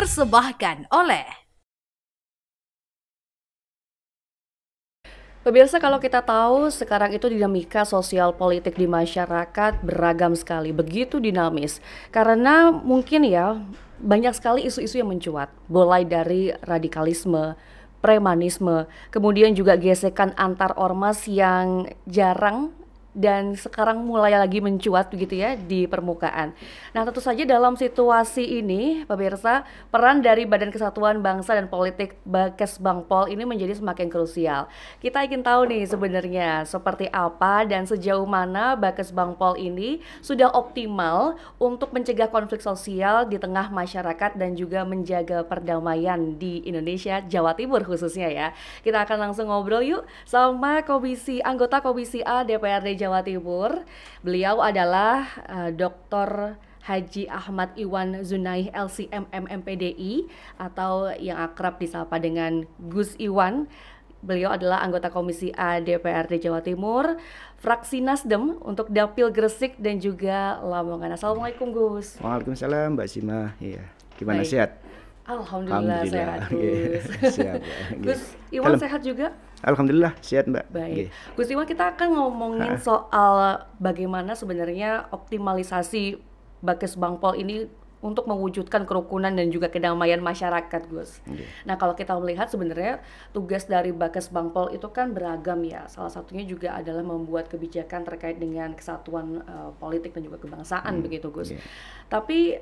dipersembahkan oleh Pemirsa, kalau kita tahu sekarang itu dinamika sosial politik di masyarakat beragam sekali, begitu dinamis. Karena mungkin ya banyak sekali isu-isu yang mencuat, mulai dari radikalisme, premanisme, kemudian juga gesekan antar ormas yang jarang dan sekarang mulai lagi mencuat begitu ya di permukaan. Nah, tentu saja dalam situasi ini, pemirsa, peran dari Badan Kesatuan Bangsa dan Politik Bakesbangpol ini menjadi semakin krusial. Kita ingin tahu nih sebenarnya seperti apa dan sejauh mana Bakesbangpol ini sudah optimal untuk mencegah konflik sosial di tengah masyarakat dan juga menjaga perdamaian di Indonesia, Jawa Timur khususnya ya. Kita akan langsung ngobrol yuk sama anggota Komisi A DPRD Jawa Timur. Beliau adalah Dr. Haji Ahmad Iwan Zunaih LCM MMPDI atau yang akrab disapa dengan Gus Iwan. Beliau adalah anggota Komisi A DPRD Jawa Timur, fraksi Nasdem untuk Dapil Gresik dan juga Lamongan. Assalamualaikum Gus. Waalaikumsalam Mbak Sima. Iya. Gimana, Baik. sehat? Alhamdulillah sehat Gus. Siap. Gus Iwan sehat juga? Alhamdulillah sehat Mbak. Baik. Gus Iwan, kita akan ngomongin soal bagaimana sebenarnya optimalisasi Bakesbangpol ini untuk mewujudkan kerukunan dan juga kedamaian masyarakat, Gus. Nah, kalau kita melihat sebenarnya tugas dari Bakesbangpol itu kan beragam ya. Salah satunya juga adalah membuat kebijakan terkait dengan kesatuan politik dan juga kebangsaan begitu, Gus. Tapi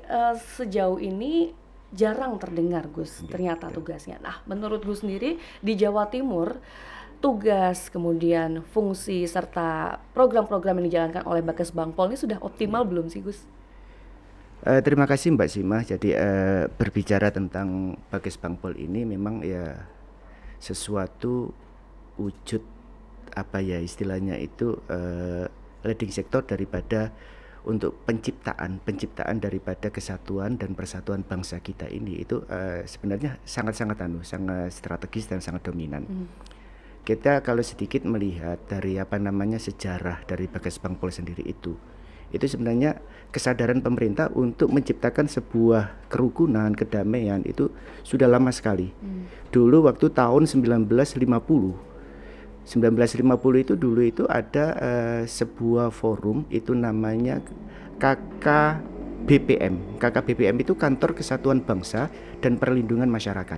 sejauh ini jarang terdengar, Gus, ternyata tugasnya. Nah, menurut Gus sendiri di Jawa Timur tugas, kemudian fungsi serta program-program yang dijalankan oleh Bakesbangpol ini sudah optimal belum sih, Gus? Terima kasih Mbak Sima. Jadi berbicara tentang Bakesbangpol ini memang ya sesuatu wujud apa ya istilahnya itu leading sektor daripada untuk penciptaan daripada kesatuan dan persatuan bangsa kita ini itu sebenarnya sangat strategis dan sangat dominan. Kita kalau sedikit melihat dari sejarah dari Bakesbangpol sendiri itu sebenarnya kesadaran pemerintah untuk menciptakan sebuah kerukunan, kedamaian itu sudah lama sekali. Dulu waktu tahun 1950 itu dulu itu ada sebuah forum itu namanya KKBPM. KKBPM itu Kantor Kesatuan Bangsa dan Perlindungan Masyarakat.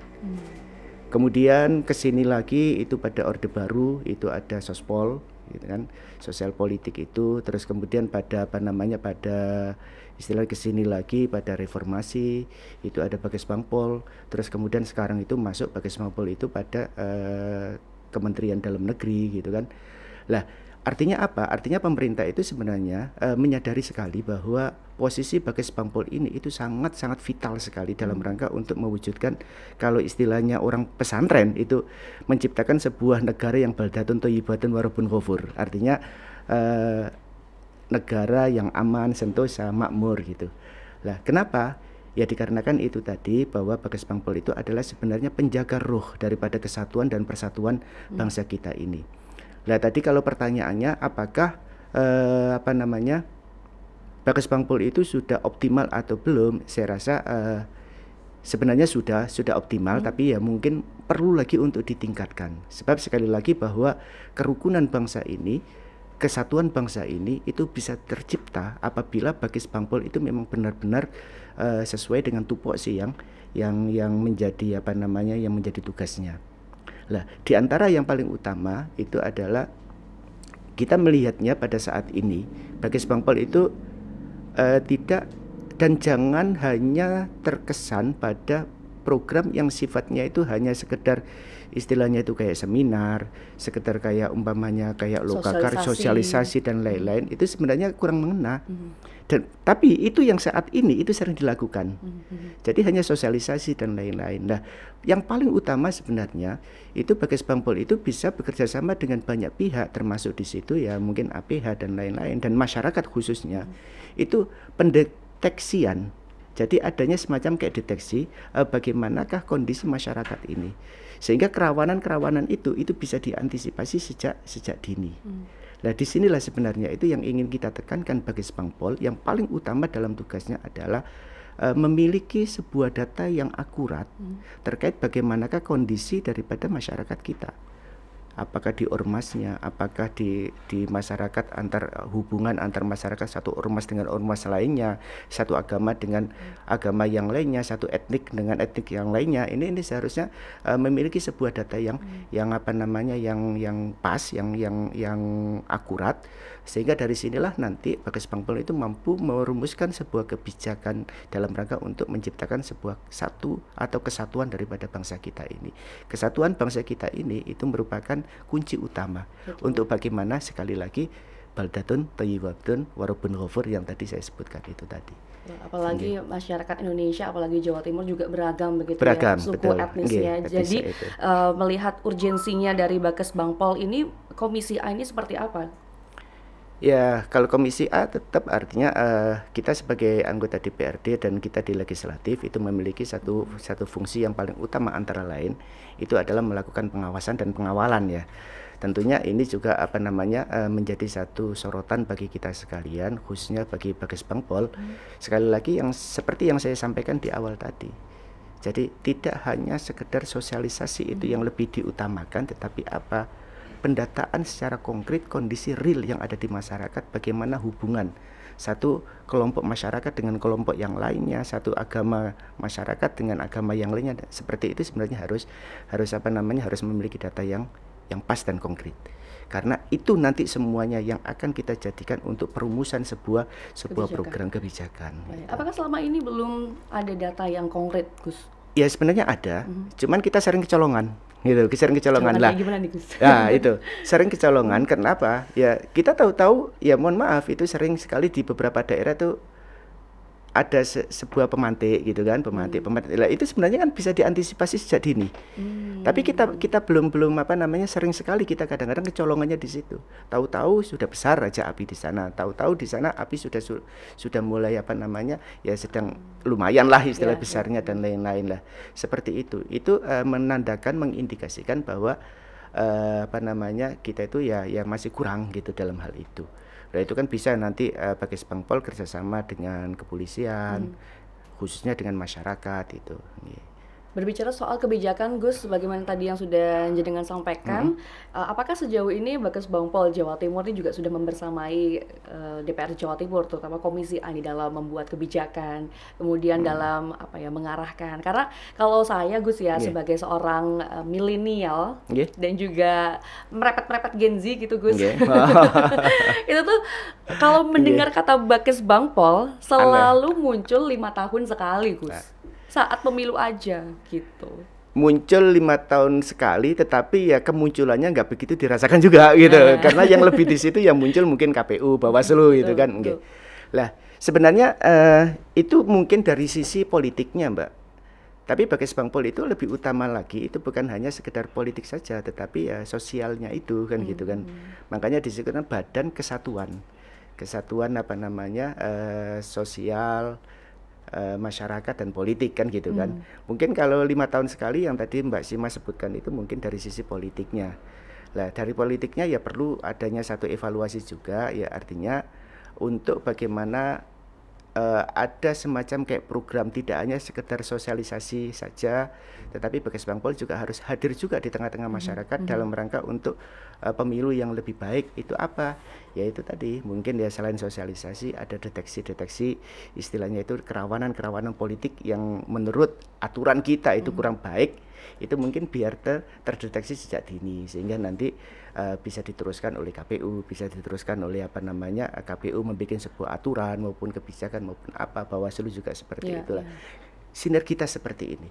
Kemudian kesini lagi itu pada Orde Baru itu ada Sospol, gitu kan, sosial politik itu. Terus kemudian pada pada istilah kesini lagi pada reformasi itu ada Bakesbangpol. Terus kemudian sekarang itu masuk Bakesbangpol itu pada Kementerian Dalam Negeri gitu kan. Lah, artinya apa? Artinya pemerintah itu sebenarnya menyadari sekali bahwa posisi Bakesbangpol ini itu sangat vital sekali dalam rangka untuk mewujudkan kalau istilahnya orang pesantren itu menciptakan sebuah negara yang baldatun thayyibatun warabun ghafur. Artinya negara yang aman, sentosa, makmur gitu. Lah, kenapa? Ya dikarenakan itu tadi bahwa Bakesbangpol itu adalah sebenarnya penjaga ruh daripada kesatuan dan persatuan bangsa kita ini. Nah tadi kalau pertanyaannya apakah Bakesbangpol itu sudah optimal atau belum? Saya rasa sebenarnya sudah optimal, tapi ya mungkin perlu lagi untuk ditingkatkan. Sebab sekali lagi bahwa kerukunan bangsa ini, kesatuan bangsa ini itu bisa tercipta apabila Bakesbangpol itu memang benar-benar sesuai dengan tupoksi yang menjadi yang menjadi tugasnya. Lah, di antara yang paling utama itu adalah kita melihatnya pada saat ini Bakesbangpol itu tidak dan jangan hanya terkesan pada program yang sifatnya itu hanya sekedar istilahnya itu kayak seminar, sekedar kayak umpamanya kayak lokakar, sosialisasi dan lain-lain, itu sebenarnya kurang mengena. Dan tapi itu yang saat ini itu sering dilakukan. Jadi hanya sosialisasi dan lain-lain. Nah, yang paling utama sebenarnya itu Bakesbangpol itu bisa bekerja sama dengan banyak pihak, termasuk di situ ya mungkin APH dan lain-lain dan masyarakat khususnya. Itu pendeteksian. Jadi adanya semacam kayak deteksi bagaimanakah kondisi masyarakat ini. Sehingga kerawanan-kerawanan itu bisa diantisipasi sejak dini. Nah, disinilah sebenarnya itu yang ingin kita tekankan Bakesbangpol. Yang paling utama dalam tugasnya adalah memiliki sebuah data yang akurat terkait bagaimanakah kondisi daripada masyarakat kita. Apakah di ormasnya, apakah di masyarakat, hubungan antar masyarakat satu ormas dengan ormas lainnya, satu agama dengan agama yang lainnya, satu etnik dengan etnik yang lainnya. Ini seharusnya memiliki sebuah data yang pas, yang akurat, sehingga dari sinilah nanti Bagas Bangpol itu mampu merumuskan sebuah kebijakan dalam rangka untuk menciptakan sebuah kesatuan daripada bangsa kita ini. Kesatuan bangsa kita ini itu merupakan kunci utama. Betul. Untuk bagaimana sekali lagi baldatun thayyibatun warabun ghafur yang tadi saya sebutkan itu tadi. Ya, apalagi masyarakat Indonesia, apalagi Jawa Timur juga beragam begitu beragam, ya, suku betul. etnisnya. Jadi melihat urgensinya dari Bagas Bangpol ini, Komisi A ini seperti apa? Ya, kalau Komisi A tetap artinya kita sebagai anggota DPRD dan kita di legislatif itu memiliki satu fungsi yang paling utama antara lain itu adalah melakukan pengawasan dan pengawalan ya. Tentunya ini juga menjadi satu sorotan bagi kita sekalian, khususnya bagi Bagas Bangpol. Sekali lagi seperti yang saya sampaikan di awal tadi. Jadi tidak hanya sekedar sosialisasi itu yang lebih diutamakan, tetapi pendataan secara konkret kondisi real yang ada di masyarakat, bagaimana hubungan satu kelompok masyarakat dengan kelompok yang lainnya, satu agama masyarakat dengan agama yang lainnya. Seperti itu sebenarnya harus memiliki data yang pas dan konkret. Karena itu nanti semuanya yang akan kita jadikan untuk perumusan sebuah program kebijakan. Apakah selama ini belum ada data yang konkret, Gus? Ya sebenarnya ada, cuman kita sering kecolongan. Sering kecolongan lah. Nah, itu sering kecolongan. Kenapa? Ya kita tahu-tahu, ya mohon maaf, itu sering sekali di beberapa daerah tuh ada sebuah pemantik gitu kan, pemantik. Lah itu sebenarnya kan bisa diantisipasi sejak dini. Tapi kita belum sering sekali kita kadang-kadang kecolongannya di situ. Tahu-tahu sudah besar aja api di sana. Tahu-tahu di sana api sudah mulai ya sedang lumayan lah istilah besarnya dan lain-lain lah. Seperti itu. Itu menandakan, mengindikasikan bahwa kita itu ya masih kurang gitu dalam hal itu. Nah itu kan bisa nanti Bagas Bangpol kerjasama dengan kepolisian, khususnya dengan masyarakat itu. Berbicara soal kebijakan, Gus, sebagaimana tadi yang sudah jenengan sampaikan, apakah sejauh ini Bagas Bangpol Jawa Timur ini juga sudah membersamai DPR Jawa Timur, terutama Komisi A ini dalam membuat kebijakan, kemudian dalam mengarahkan? Karena kalau saya, Gus ya, sebagai seorang milenial dan juga merepet-merepet Gen Z gitu, Gus, itu tuh kalau mendengar kata Bagas Bangpol selalu muncul 5 tahun sekali, Gus. Saat pemilu aja gitu. Muncul 5 tahun sekali, tetapi ya kemunculannya nggak begitu dirasakan juga gitu. Karena yang lebih di situ yang muncul mungkin KPU, Bawaslu gitu kan. Lah sebenarnya itu mungkin dari sisi politiknya, Mbak. Tapi Bagas Bangpol itu lebih utama lagi, itu bukan hanya sekedar politik saja, tetapi ya sosialnya itu kan gitu kan. Makanya disebutkan Badan Kesatuan sosial, masyarakat dan politik kan gitu kan. Mungkin kalau 5 tahun sekali yang tadi Mbak Sima sebutkan itu mungkin dari sisi politiknya. Nah dari politiknya ya perlu adanya satu evaluasi juga, ya artinya untuk bagaimana ada semacam kayak program, tidak hanya sekedar sosialisasi saja, tetapi Bagas Bangpol juga harus hadir juga di tengah-tengah masyarakat dalam rangka untuk pemilu yang lebih baik. Itu apa? Ya itu tadi mungkin ya selain sosialisasi ada deteksi istilahnya itu kerawanan politik yang menurut aturan kita itu kurang baik, itu mungkin biar terdeteksi sejak dini sehingga nanti bisa diteruskan oleh KPU, bisa diteruskan oleh KPU membuat sebuah aturan maupun kebijakan maupun Bawaslu juga seperti itulah. Sinergitas seperti ini.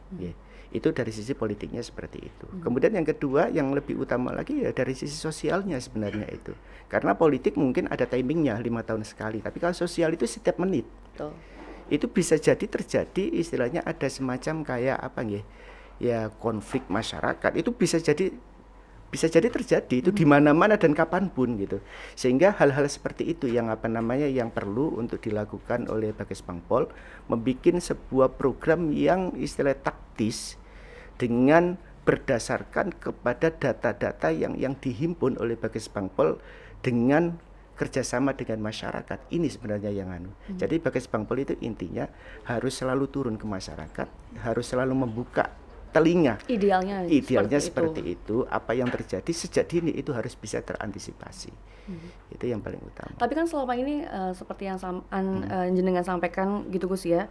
Itu dari sisi politiknya seperti itu. Kemudian yang kedua yang lebih utama lagi ya dari sisi sosialnya sebenarnya itu. Karena politik mungkin ada timingnya 5 tahun sekali, tapi kalau sosial itu setiap menit. Betul. Itu bisa jadi terjadi istilahnya ada semacam kayak ya konflik masyarakat. Itu bisa jadi terjadi itu di mana-mana dan kapanpun gitu. Sehingga hal-hal seperti itu yang yang perlu untuk dilakukan oleh Bagas Bangpol, membuat sebuah program yang istilah taktis dengan berdasarkan kepada data-data yang dihimpun oleh Bagas Bangpol dengan kerjasama dengan masyarakat, ini sebenarnya yang Jadi Bagas Bangpol itu intinya harus selalu turun ke masyarakat, harus selalu membuka telinga. Idealnya seperti itu. Apa yang terjadi sejak dini itu harus bisa terantisipasi. Itu yang paling utama. Tapi kan selama ini seperti yang jenengan sampaikan gitu Gus ya,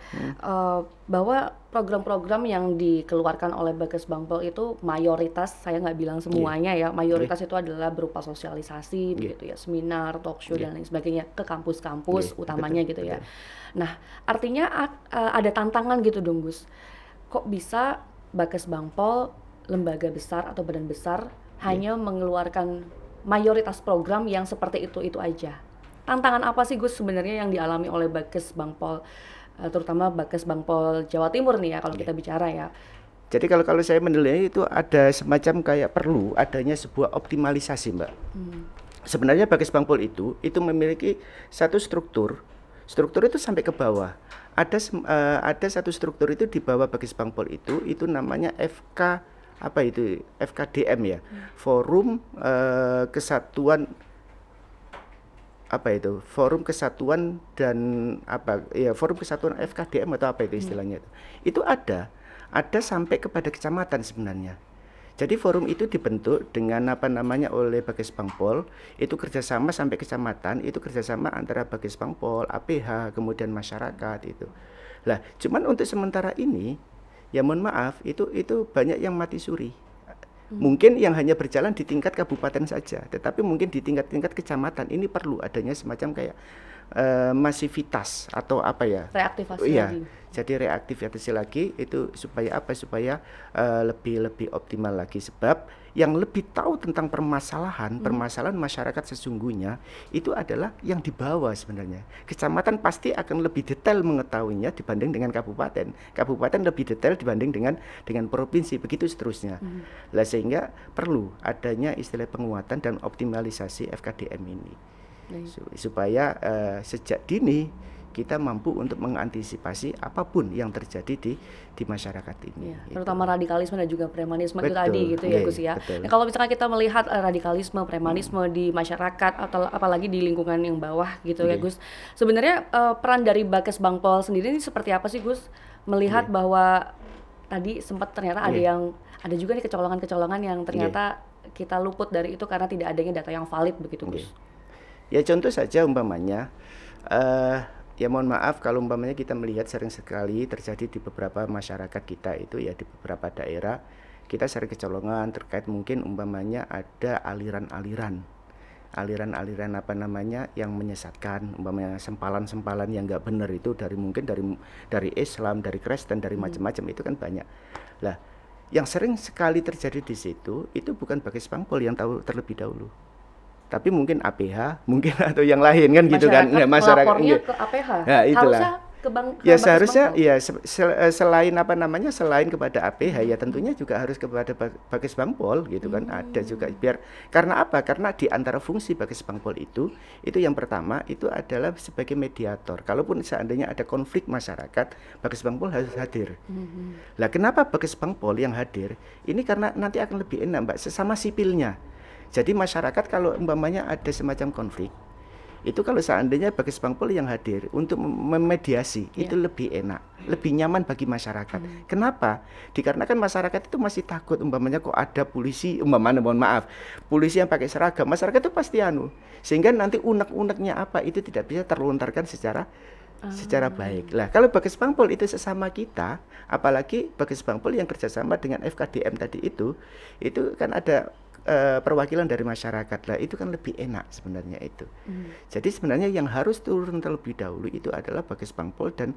bahwa program-program yang dikeluarkan oleh Bagas Bangpol itu mayoritas, saya nggak bilang semuanya ya, mayoritas itu adalah berupa sosialisasi begitu ya, seminar, talk show dan lain sebagainya ke kampus-kampus utamanya gitu ya. Nah, artinya ada tantangan gitu dong Gus. Kok bisa Bagas Bangpol, lembaga besar atau badan besar hanya mengeluarkan mayoritas program yang seperti itu aja? Tantangan apa sih Gus sebenarnya yang dialami oleh Bagas Bangpol, terutama Bagas Bangpol Jawa Timur nih ya kalau kita bicara ya? Jadi kalau saya menilai itu ada semacam kayak perlu adanya sebuah optimalisasi, Mbak. Sebenarnya Bagas Bangpol itu memiliki satu struktur itu sampai ke bawah. Ada satu struktur itu di bawah Bagas Bangpol itu namanya FKDM ya, Forum Kesatuan Forum Kesatuan dan Forum Kesatuan FKDM atau apa itu istilahnya itu ada sampai kepada kecamatan sebenarnya. Jadi forum itu dibentuk dengan oleh Bagas Bangpol, itu kerjasama sampai kecamatan, itu kerjasama antara Bagas Bangpol, APH, kemudian masyarakat itu. Lah, cuman untuk sementara ini, ya mohon maaf, itu banyak yang mati suri. Mungkin yang hanya berjalan di tingkat kabupaten saja, tetapi mungkin di tingkat kecamatan ini perlu adanya semacam kayak masivitas atau reaktivasi lagi. Jadi reaktivasi lagi itu supaya lebih optimal lagi, sebab yang lebih tahu tentang permasalahan masyarakat sesungguhnya itu adalah yang di bawah sebenarnya. Kecamatan pasti akan lebih detail mengetahuinya dibanding dengan kabupaten. Kabupaten lebih detail dibanding dengan provinsi, begitu seterusnya. Lah sehingga perlu adanya istilah penguatan dan optimalisasi FKDM ini. Supaya sejak dini kita mampu untuk mengantisipasi apapun yang terjadi di masyarakat ini. Ya, terutama radikalisme dan juga premanisme itu tadi gitu ya Gus ya. Nah, kalau misalkan kita melihat radikalisme, premanisme di masyarakat atau apalagi di lingkungan yang bawah gitu ya Gus. Sebenarnya peran dari Bagas Bangpol sendiri ini seperti apa sih Gus? Melihat bahwa tadi sempat ternyata ada juga nih kecolongan-kecolongan yang ternyata kita luput dari itu karena tidak adanya data yang valid begitu Gus. Ya contoh saja umpamanya ya mohon maaf kalau umpamanya kita melihat sering sekali terjadi di beberapa masyarakat kita itu ya, di beberapa daerah kita sering kecolongan terkait mungkin umpamanya ada aliran-aliran yang menyesatkan, umpamanya sempalan-sempalan yang nggak benar itu dari Islam, dari Kristen, dari macam-macam itu kan banyak. Lah, yang sering sekali terjadi di situ itu bukan Bagas Bangpol yang tahu terlebih dahulu, tapi mungkin APH mungkin atau yang lain kan gitu kan. Masyarakat melapornya ke APH. Nah, itulah. Harusnya ya seharusnya ya selain selain kepada APH ya tentunya juga harus kepada Bagas Bangpol gitu kan. Ada juga karena apa? Karena di antara fungsi Bagas Bangpol itu yang pertama itu adalah sebagai mediator. Kalaupun seandainya ada konflik masyarakat, Bagas Bangpol harus hadir. Lah kenapa Bagas Bangpol yang hadir? Ini karena nanti akan lebih enak Mbak, sesama sipilnya. Jadi masyarakat kalau umpamanya ada semacam konflik, itu kalau seandainya Bagas Bangpol yang hadir untuk memediasi, itu lebih enak, lebih nyaman bagi masyarakat. Kenapa? Dikarenakan masyarakat itu masih takut umpamanya kok ada polisi, polisi yang pakai seragam, masyarakat itu pasti sehingga nanti unek-uneknya apa itu tidak bisa terlontarkan secara baik. Lah kalau Bagas Bangpol itu sesama kita, apalagi Bagas Bangpol yang kerjasama dengan FKDM tadi itu kan ada perwakilan dari masyarakat lah, itu kan lebih enak sebenarnya itu. Jadi sebenarnya yang harus turun terlebih dahulu itu adalah Bagas Bangpol dan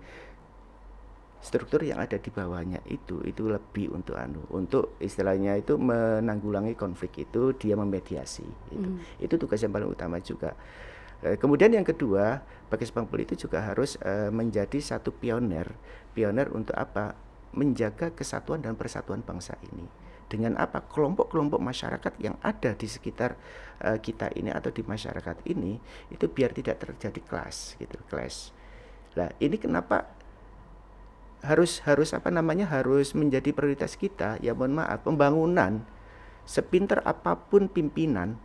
struktur yang ada di bawahnya itu lebih untuk istilahnya itu menanggulangi konflik itu, dia memediasi itu tugas yang paling utama juga. Kemudian yang kedua, Bagas Bangpol itu juga harus menjadi satu pioner untuk apa? Menjaga kesatuan dan persatuan bangsa ini. Dengan apa? Kelompok-kelompok masyarakat yang ada di sekitar kita ini atau di masyarakat ini itu biar tidak terjadi clash. Lah, ini kenapa harus menjadi prioritas kita? Ya mohon maaf, pembangunan sepintar apapun pimpinan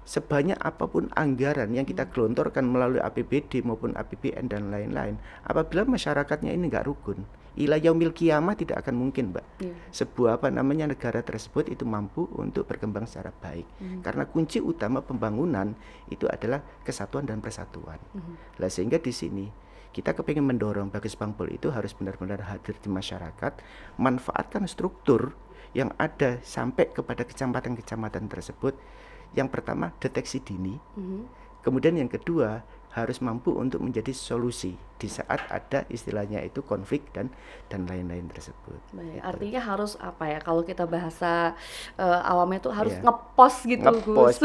sebanyak apapun anggaran yang kita gelontorkan melalui APBD maupun APBN dan lain-lain, apabila masyarakatnya ini nggak rukun, ila yaumil qiyamah tidak akan mungkin, Mbak. Sebuah negara tersebut itu mampu untuk berkembang secara baik. Karena kunci utama pembangunan itu adalah kesatuan dan persatuan. Lah sehingga di sini kita kepingin mendorong Bagus Bangpol itu harus benar-benar hadir di masyarakat, manfaatkan struktur yang ada sampai kepada kecamatan-kecamatan tersebut. Yang pertama, deteksi dini. Kemudian yang kedua, harus mampu untuk menjadi solusi di saat ada istilahnya itu konflik dan lain-lain tersebut. Baik, artinya harus apa ya, kalau kita bahasa awamnya itu harus ngepos gitu, Gus.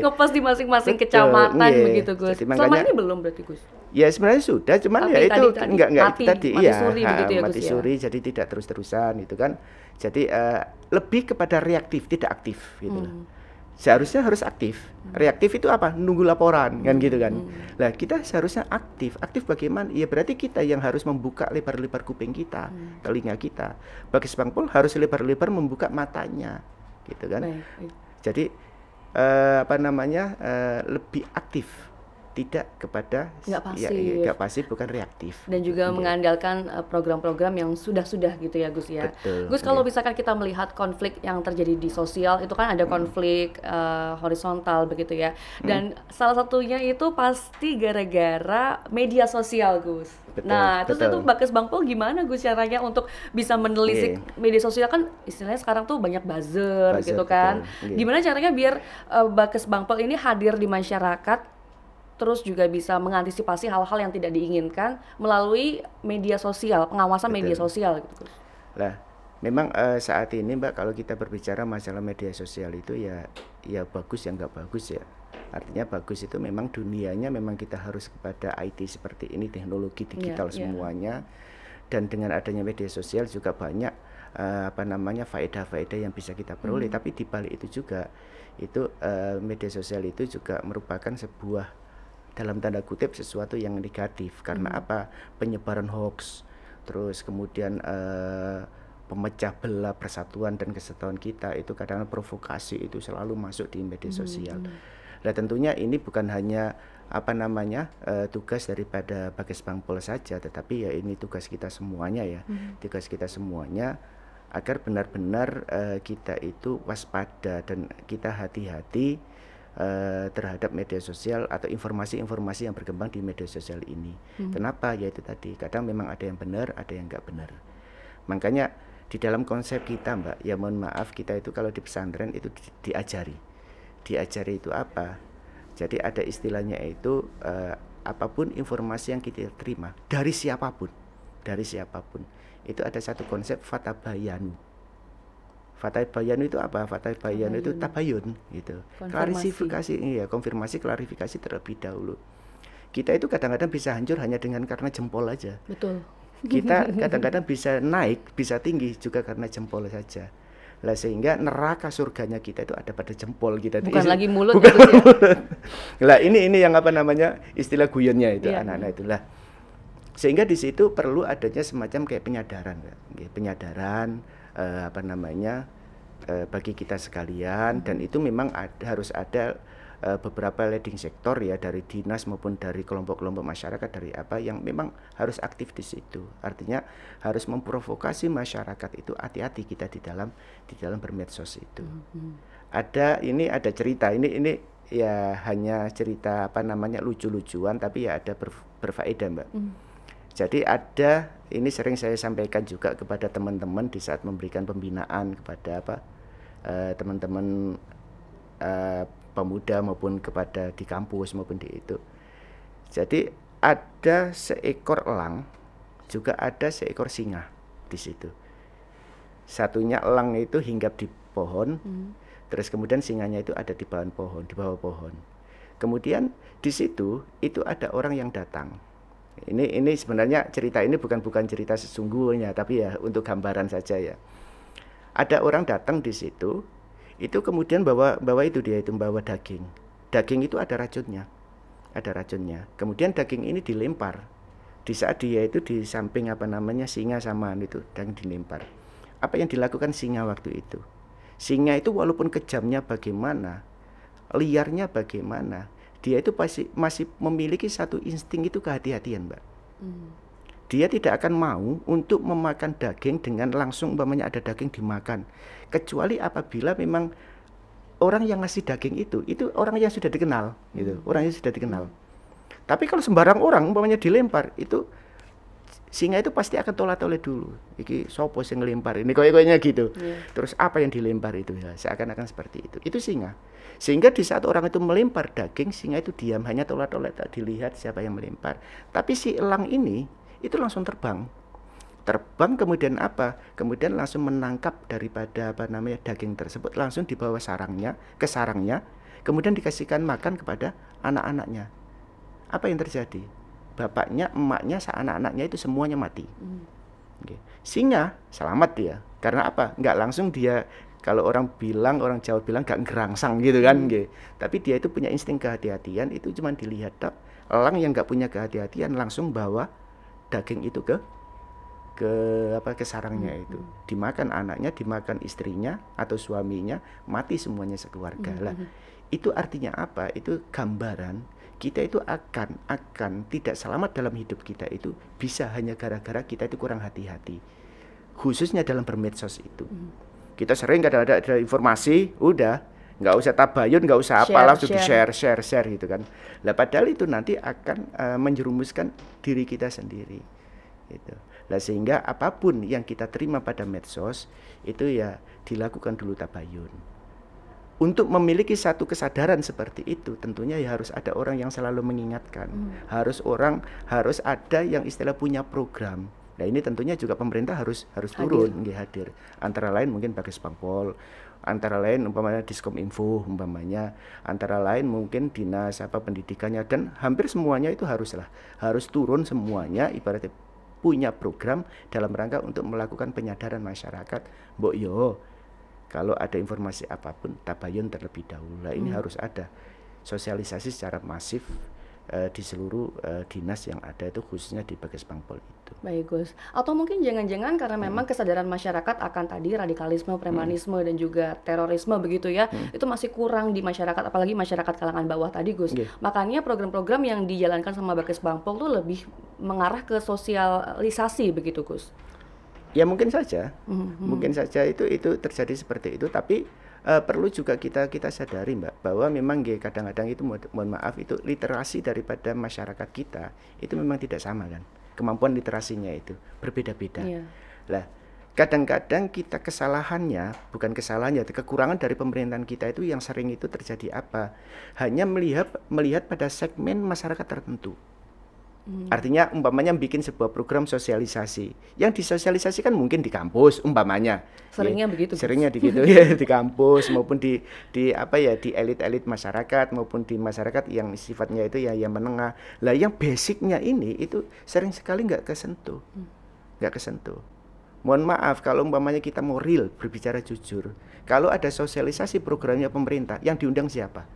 Ngepos di masing-masing kecamatan begitu, Gus. Jadi, selama ini belum berarti, Gus? Ya sebenarnya sudah, cuman ya itu enggak tadi mati suri begitu ya, mati Gus, suri, jadi tidak terus-terusan itu kan. Jadi lebih kepada reaktif, tidak aktif gitu. Seharusnya harus aktif. Reaktif itu apa? Nunggu laporan kan gitu kan. Nah, kita seharusnya aktif. Aktif bagaimana? Ya berarti kita yang harus membuka lebar-lebar kuping kita, telinga kita. Bagus Bangpol harus lebar-lebar membuka matanya, gitu kan. Jadi lebih aktif, tidak kepada nggak pasif, bukan reaktif. Dan juga mengandalkan program-program yang sudah gitu ya, Gus ya. Betul, Gus, kalau misalkan kita melihat konflik yang terjadi di sosial itu kan ada konflik horizontal begitu ya. Dan salah satunya itu pasti gara-gara media sosial, Gus. Nah, terus itu Bagus Bangpol gimana, Gus, caranya untuk bisa menelisik media sosial? Kan istilahnya sekarang tuh banyak buzzer gitu kan. Gimana caranya biar Bagus Bangpol ini hadir di masyarakat, terus juga bisa mengantisipasi hal-hal yang tidak diinginkan melalui media sosial, pengawasan media sosial gitu. Lah, memang saat ini, Mbak, kalau kita berbicara masalah media sosial itu ya bagus ya nggak bagus ya. Artinya bagus itu memang dunianya memang kita harus kepada IT seperti ini, teknologi digital semuanya. Dan dengan adanya media sosial juga banyak faedah-faedah yang bisa kita peroleh. Tapi di balik itu juga media sosial itu juga merupakan sebuah, dalam tanda kutip, sesuatu yang negatif. Karena apa? Penyebaran hoax, terus kemudian pemecah belah persatuan dan kesatuan kita, itu kadang provokasi itu selalu masuk di media sosial. Nah, tentunya ini bukan hanya tugas daripada Bagus Bangpol saja, tetapi ya ini tugas kita semuanya ya. Tugas kita semuanya agar benar-benar kita itu waspada dan kita hati-hati terhadap media sosial atau informasi-informasi yang berkembang di media sosial ini. Kenapa? Ya itu tadi, kadang memang ada yang benar, ada yang enggak benar. Makanya di dalam konsep kita, Mbak, ya mohon maaf, kita itu kalau di pesantren itu diajari itu apa? Jadi ada istilahnya itu apapun informasi yang kita terima dari siapapun, itu ada satu konsep fatabayanu. Fatabayanu itu apa? Fatabayanu itu tabayun gitu. Konfirmasi, klarifikasi terlebih dahulu. Kita itu kadang-kadang bisa hancur hanya karena jempol aja. Betul. Kita kadang-kadang bisa naik, bisa tinggi juga karena jempol saja. Lah sehingga neraka surganya kita itu ada pada jempol kita. Bukan lagi mulut. Bukan mulut. Lah ini yang istilah guyonnya itu anak-anak itulah. Sehingga di situ perlu adanya semacam kayak penyadaran, bagi kita sekalian, dan itu memang harus ada beberapa leading sektor ya, dari dinas maupun dari kelompok-kelompok masyarakat yang memang harus aktif di situ. Artinya harus memprovokasi masyarakat itu hati-hati kita di dalam bermedsos itu. Ada cerita ini ya hanya cerita lucu-lucuan, tapi ya ada berfaedah, Mbak. Jadi ini sering saya sampaikan juga kepada teman-teman di saat memberikan pembinaan kepada teman-teman pemuda maupun kepada di kampus maupun di itu. Jadi ada seekor elang, juga ada seekor singa di situ. Satunya elang itu hinggap di pohon, terus kemudian singanya itu ada di bawah pohon. Kemudian di situ itu ada orang yang datang. Ini sebenarnya cerita ini bukan cerita sesungguhnya, tapi ya untuk gambaran saja ya. Ada orang datang di situ, itu kemudian bawa daging. Daging itu ada racunnya. Kemudian daging ini dilempar. Di saat dia itu di samping singa sama itu dan dilempar. Apa yang dilakukan singa waktu itu? Singa itu walaupun kejamnya bagaimana, liarnya bagaimana, dia itu pasti masih memiliki satu insting itu kehati-hatian, Mbak. Dia tidak akan mau untuk memakan daging dengan langsung umpamanya ada daging dimakan, kecuali apabila memang orang yang ngasih daging itu orang yang sudah dikenal gitu, orang yang sudah dikenal. Tapi kalau sembarang orang umpamanya dilempar, itu singa itu pasti akan tolak-tolak dulu. Iki sopo sing ngelempar ini koyo-koyonya gitu. Terus apa yang dilempar itu ya, seakan-akan seperti itu. Itu singa. Sehingga di saat orang itu melempar daging, singa itu diam, hanya tolak-tolak, tak dilihat siapa yang melempar. Tapi si elang ini itu langsung terbang. Terbang kemudian apa? Kemudian langsung menangkap daripada daging tersebut, langsung dibawa ke sarangnya, kemudian dikasihkan makan kepada anak-anaknya. Apa yang terjadi? Bapaknya, emaknya, anak-anaknya itu semuanya mati. Singa selamat dia. Karena apa? Nggak langsung dia, kalau orang Jawa bilang nggak ngerangsang gitu kan. Tapi dia itu punya insting kehati-hatian, itu cuma dilihat. Elang yang nggak punya kehati-hatian langsung bawa daging itu ke sarangnya itu. Dimakan anaknya, dimakan istrinya atau suaminya, mati semuanya sekeluarga. Lah, itu artinya apa? Itu gambaran kita itu akan tidak selamat dalam hidup kita itu bisa hanya gara-gara kita itu kurang hati-hati, khususnya dalam bermedsos itu. Kita sering kadang-kadang ada informasi, udah nggak usah tabayun, nggak usah apa, langsung di-share gitu kan. Lah padahal itu nanti akan menjerumuskan diri kita sendiri gitu. Lah sehingga apapun yang kita terima pada medsos itu ya dilakukan dulu tabayun. Untuk memiliki satu kesadaran seperti itu, tentunya ya harus ada orang yang selalu mengingatkan. Harus ada yang istilah punya program. Nah ini tentunya juga pemerintah harus turun, hadir. Antara lain mungkin Bages Bangpol, antara lain umpamanya Diskominfo, antara lain mungkin dinas pendidikannya, dan hampir semuanya itu harus turun semuanya, ibaratnya punya program dalam rangka untuk melakukan penyadaran masyarakat. Mbok yo, kalau ada informasi apapun, tabayun terlebih dahulu. Nah, ini harus ada sosialisasi secara masif di seluruh dinas yang ada itu, khususnya di Bages Bangpol itu. Baik Gus. Atau mungkin jangan-jangan karena memang kesadaran masyarakat akan tadi radikalisme, premanisme dan juga terorisme begitu ya, itu masih kurang di masyarakat, apalagi masyarakat kalangan bawah tadi Gus. Makanya program-program yang dijalankan sama Bages Bangpol tuh lebih mengarah ke sosialisasi begitu Gus. Ya mungkin saja itu terjadi seperti itu, tapi perlu juga kita sadari Mbak, bahwa memang kadang-kadang itu mohon maaf itu literasi daripada masyarakat kita itu memang tidak sama kan, kemampuan literasinya itu berbeda-beda. Lah kadang-kadang kita kekurangan dari pemerintahan kita itu yang sering itu terjadi apa? Hanya melihat pada segmen masyarakat tertentu. Artinya umpamanya bikin sebuah program sosialisasi, yang disosialisasikan mungkin di kampus umpamanya. Seringnya begitu. Seringnya begitu ya, di kampus maupun di elit-elit masyarakat maupun di masyarakat yang sifatnya itu ya yang menengah. Lah yang basicnya ini itu sering sekali nggak kesentuh. Mohon maaf kalau umpamanya kita mau real berbicara jujur, kalau ada sosialisasi programnya pemerintah, yang diundang siapa?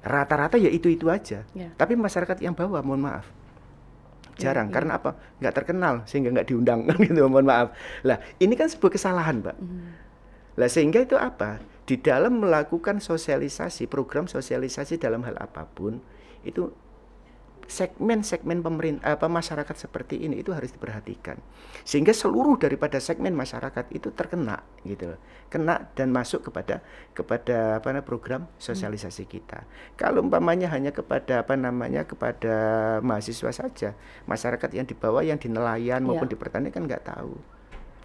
Rata-rata ya itu aja. Tapi masyarakat yang bawah mohon maaf jarang. Karena apa? Nggak terkenal sehingga nggak diundang gitu, mohon maaf. Lah ini kan sebuah kesalahan Mbak. Lah sehingga itu apa? Di dalam melakukan sosialisasi, program sosialisasi dalam hal apapun itu segmen-segmen masyarakat seperti ini itu harus diperhatikan, sehingga seluruh daripada segmen masyarakat itu terkena gitu, kena dan masuk kepada program sosialisasi kita. Kalau umpamanya hanya kepada kepada mahasiswa saja, masyarakat yang di bawah, yang di nelayan maupun di pertanian kan nggak tahu.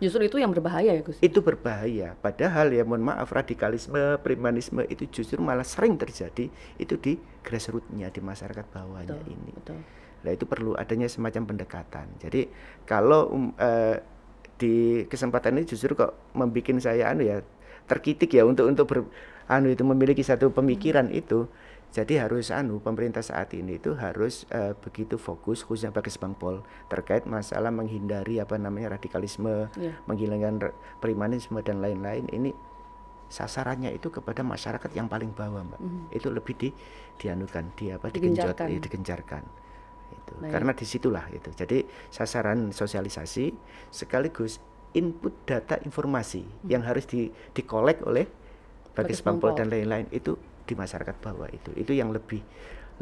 Justru itu yang berbahaya ya Gus? Itu berbahaya. Padahal ya mohon maaf, radikalisme, premanisme itu justru malah sering terjadi itu di grassroots-nya, di masyarakat bawahnya ini. Nah itu perlu adanya semacam pendekatan. Jadi kalau di kesempatan ini justru kok membuat saya terkitik ya untuk memiliki satu pemikiran itu. Jadi harus pemerintah saat ini itu harus begitu fokus, khususnya Bages Bangpol, terkait masalah menghindari radikalisme, menghilangkan premanisme dan lain-lain. Ini sasarannya itu kepada masyarakat yang paling bawah Mbak. Itu lebih digencarkan. Itu. Karena disitulah itu. Jadi sasaran sosialisasi sekaligus input data informasi yang harus dikolek oleh Bages Bangpol dan lain-lain itu di masyarakat bawah itu yang lebih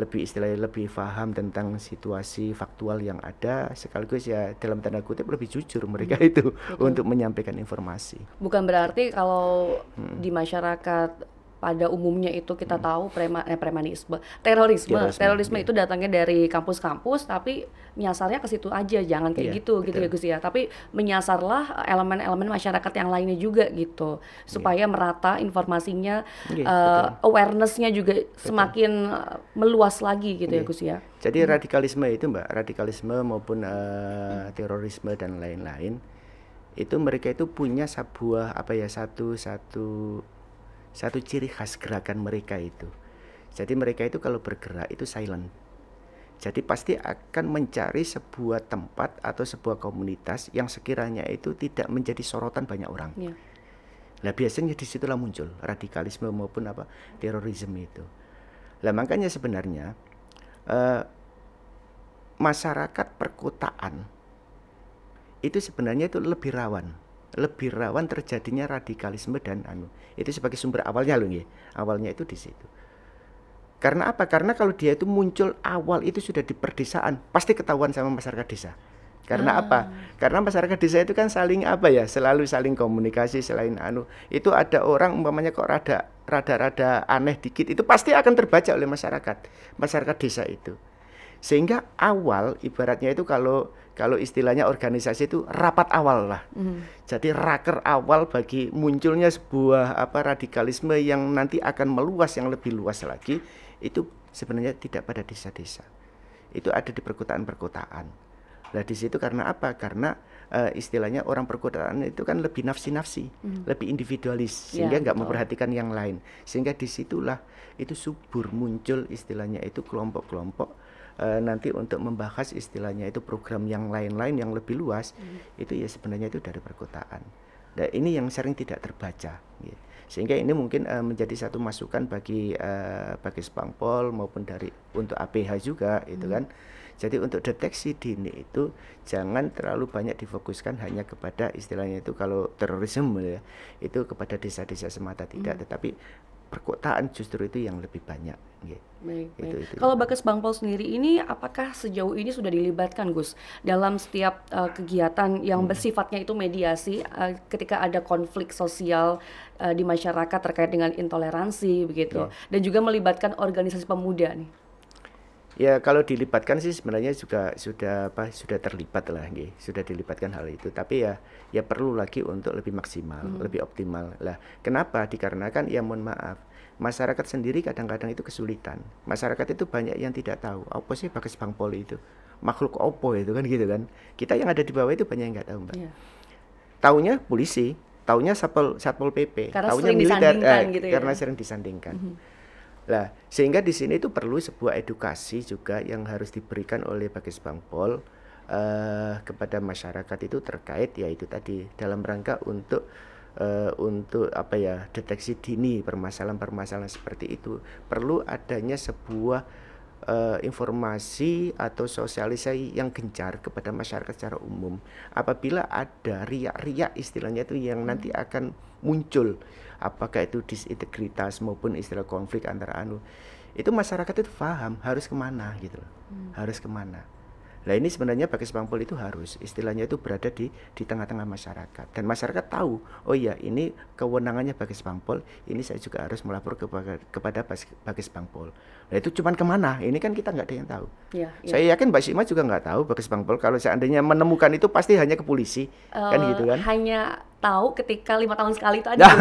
istilahnya lebih paham tentang situasi faktual yang ada, sekaligus ya dalam tanda kutip lebih jujur mereka itu untuk menyampaikan informasi. Bukan berarti kalau di masyarakat pada umumnya itu kita tahu terorisme itu datangnya dari kampus-kampus, tapi nyasarnya ke situ aja, jangan kayak gitu ya Gus ya. Tapi menyasarlah elemen-elemen masyarakat yang lainnya juga gitu, supaya merata informasinya, awareness-nya juga semakin meluas lagi gitu ya Gus ya. Jadi radikalisme itu radikalisme maupun terorisme dan lain-lain, itu mereka itu punya sebuah satu ciri khas gerakan mereka itu. Jadi mereka itu kalau bergerak itu silent. Jadi pasti akan mencari sebuah tempat atau sebuah komunitas yang sekiranya itu tidak menjadi sorotan banyak orang. Nah biasanya disitulah muncul radikalisme maupun terorisme itu. Nah makanya sebenarnya masyarakat perkotaan itu sebenarnya itu lebih rawan terjadinya radikalisme dan itu sebagai sumber awalnya awalnya itu di situ. Karena apa? Karena kalau dia itu muncul awal itu sudah di perdesaan, pasti ketahuan sama masyarakat desa. Karena apa? Karena masyarakat desa itu kan saling selalu saling komunikasi, selain itu ada orang umpamanya kok rada aneh dikit, itu pasti akan terbaca oleh masyarakat desa itu. Sehingga awal ibaratnya itu kalau istilahnya organisasi itu rapat awal lah. Jadi raker awal bagi munculnya sebuah radikalisme yang nanti akan meluas, yang lebih luas lagi, itu sebenarnya tidak pada desa-desa. Itu ada di perkotaan-perkotaan. Nah di situ karena apa? Karena istilahnya orang perkotaan itu kan lebih nafsi-nafsi, lebih individualis, sehingga nggak memperhatikan yang lain. Sehingga disitulah itu subur muncul istilahnya itu kelompok-kelompok nanti untuk membahas istilahnya itu program yang lain-lain yang lebih luas, itu ya sebenarnya itu dari perkotaan. Nah ini yang sering tidak terbaca, sehingga ini mungkin menjadi satu masukan bagi Spangpol maupun untuk APH juga itu kan. Jadi untuk deteksi dini itu jangan terlalu banyak difokuskan hanya kepada istilahnya itu kalau terorisme ya, itu kepada desa-desa semata tidak, tetapi perkotaan justru itu yang lebih banyak. Baik. Kalau Bakes Bangpol sendiri ini apakah sejauh ini sudah dilibatkan Gus dalam setiap kegiatan yang bersifatnya itu mediasi ketika ada konflik sosial di masyarakat terkait dengan intoleransi begitu, dan juga melibatkan organisasi pemuda nih? Ya kalau dilibatkan sih sebenarnya juga sudah terlibat lah, sudah dilibatkan hal itu. Tapi ya perlu lagi untuk lebih maksimal, lebih optimal lah. Kenapa? Dikarenakan ya mohon maaf, masyarakat sendiri kadang-kadang itu kesulitan. Masyarakat itu banyak yang tidak tahu apa sih Bakes Bangpol itu, makhluk opo itu kan gitu kan. Kita yang ada di bawah itu banyak yang nggak tahu Mbak. Taunya polisi, taunya satpol PP, taunya militer, gitu karena sering disandingkan. Lah, sehingga di sini itu perlu sebuah edukasi juga yang harus diberikan oleh Bakes Bangpol kepada masyarakat itu terkait yaitu tadi dalam rangka untuk deteksi dini permasalahan-permasalahan seperti itu. Perlu adanya sebuah informasi atau sosialisasi yang gencar kepada masyarakat secara umum. Apabila ada riak-riak istilahnya itu yang nanti akan muncul, apakah itu disintegritas maupun istilah konflik antara itu masyarakat itu paham harus kemana gitu loh, harus kemana. Nah ini sebenarnya Bakes Bangpol itu harus istilahnya itu berada di tengah-tengah masyarakat, dan masyarakat tahu oh iya ini kewenangannya Bakes Bangpol, ini saya juga harus melapor kepada Bakes Bangpol. Nah itu cuman kemana, ini kan kita nggak ada yang tahu. Saya yakin Mbak Sima juga nggak tahu Bakes Bangpol, kalau seandainya menemukan itu pasti hanya ke polisi kan gitu kan. Hanya tahu ketika 5 tahun sekali itu ada.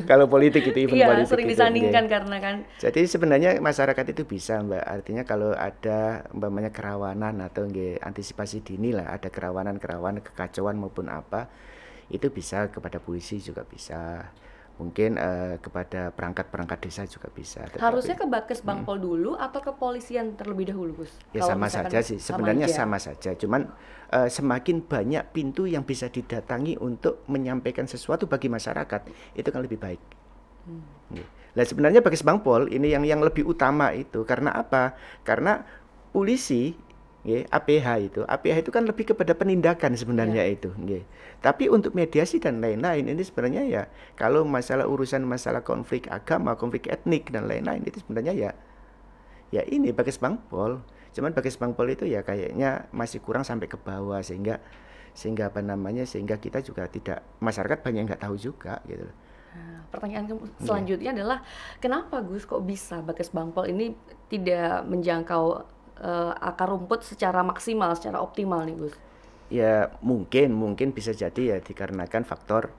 Kalau politik itu event politik sering disandingkan karena kan. Jadi sebenarnya masyarakat itu bisa Mbak, artinya kalau ada umpamanya kerawanan atau antisipasi dini lah, ada kerawanan kekacauan maupun apa, itu bisa kepada polisi juga bisa, mungkin kepada perangkat desa juga bisa. Harusnya ke Bakes Bangpol dulu atau ke polisian terlebih dahulu Gus? Ya sama saja sih sebenarnya, sama saja, cuman semakin banyak pintu yang bisa didatangi untuk menyampaikan sesuatu bagi masyarakat itu kan lebih baik. Nah sebenarnya Bakes Bangpol ini yang lebih utama itu karena apa? Karena polisi nggih, APH itu kan lebih kepada penindakan sebenarnya itu, nggih. Tapi untuk mediasi dan lain-lain ini sebenarnya ya kalau masalah konflik agama, konflik etnik dan lain-lain itu sebenarnya ya ini Bages Bangpol. Cuman Bages Bangpol itu ya kayaknya masih kurang sampai ke bawah sehingga sehingga kita juga tidak, masyarakat banyak yang nggak tahu juga gitu loh. Nah, pertanyaan selanjutnya adalah kenapa Gus kok bisa Bages Bangpol ini tidak menjangkau akar rumput secara maksimal, secara optimal nih Gus? Ya mungkin bisa jadi ya dikarenakan faktor